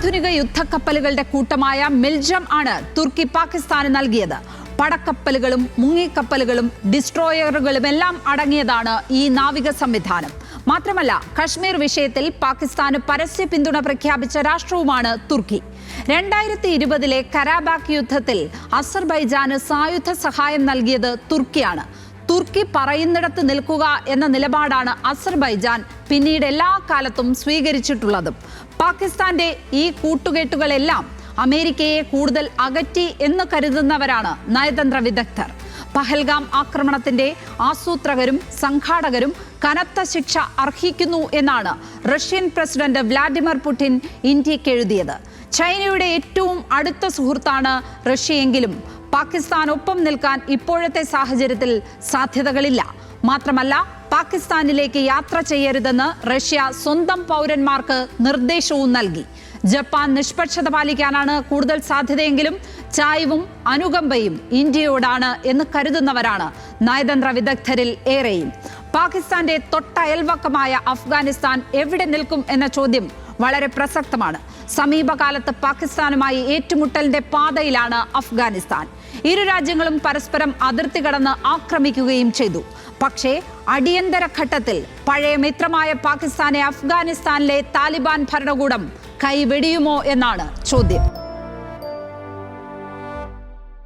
അത്യാധുനിക യുദ്ധക്കപ്പലുകളുടെ കൂട്ടമായ മിൽജം ആണ് തുർക്കി പാകിസ്ഥാന് നൽകിയത്. പടക്കപ്പലുകളും മുങ്ങിക്കപ്പലുകളും ഡിസ്ട്രോയറുകളുമെല്ലാം അടങ്ങിയതാണ് ഈ നാവിക സംവിധാനം. മാത്രമല്ല, കശ്മീർ വിഷയത്തിൽ പാകിസ്ഥാന് പരസ്യ പിന്തുണ പ്രഖ്യാപിച്ച രാഷ്ട്രവുമാണ് തുർക്കി. 2020 കരാബാക്ക് യുദ്ധത്തിൽ അസർബൈജാന് സായുധ സഹായം നൽകിയത് തുർക്കിയാണ്. തുർക്കി പറയുന്നിടത്ത് നിൽക്കുക എന്ന നിലപാടാണ് അസർബൈജാൻ പിന്നീട് എല്ലാ കാലത്തും സ്വീകരിച്ചിട്ടുള്ളതും. പാകിസ്ഥാന്റെ ഈ കൂട്ടുകെട്ടുകളെല്ലാം അമേരിക്കയെ കൂടുതൽ അകറ്റി എന്ന് കരുതുന്നവരാണ് നയതന്ത്ര വിദഗ്ധർ. പഹൽഗാം ആക്രമണത്തിന്റെ ആസൂത്രകരും സംഘാടകരും കനത്ത ശിക്ഷ അർഹിക്കുന്നു എന്നാണ് റഷ്യൻ പ്രസിഡന്റ് വ്ളാഡിമിർ പുടിൻ ഇന്ത്യക്ക് എഴുതിയത്. ചൈനയുടെ ഏറ്റവും അടുത്ത സുഹൃത്താണ് റഷ്യയെങ്കിലും പാകിസ്ഥാനൊപ്പം നിൽക്കാൻ ഇപ്പോഴത്തെ സാഹചര്യത്തിൽ സാധ്യതകളില്ല. മാത്രമല്ല, പാകിസ്ഥാനിലേക്ക് യാത്ര ചെയ്യരുതെന്ന് റഷ്യ സ്വന്തം പൗരന്മാർക്ക് നിർദ്ദേശവും നൽകി. ജപ്പാൻ നിഷ്പക്ഷത പാലിക്കാനാണ് കൂടുതൽ സാധ്യതയെങ്കിലും ചായ്വും അനുകമ്പയും ഇന്ത്യയോടാണ് എന്ന് കരുതുന്നവരാണ് നയതന്ത്ര വിദഗ്ധരിൽ ഏറെയും. പാകിസ്ഥാന്റെ തൊട്ടയൽവക്കമായ അഫ്ഗാനിസ്ഥാൻ എവിടെ നിൽക്കും എന്ന ചോദ്യം വളരെ പ്രസക്തമാണ്. സമീപകാലത്ത് പാകിസ്ഥാനുമായി ഏറ്റുമുട്ടലിന്റെ പാതയിലാണ് അഫ്ഗാനിസ്ഥാൻ. ഇരു രാജ്യങ്ങളും പരസ്പരം അതിർത്തി കടന്ന് ആക്രമിക്കുകയും ചെയ്തു. പക്ഷേ അടിയന്തര ഘട്ടത്തിൽ പഴയ മിത്രമായ പാകിസ്ഥാനെ അഫ്ഗാനിസ്ഥാനിലെ താലിബാൻ ഭരണകൂടം കൈവെടിയുമോ എന്നാണ് ചോദ്യം.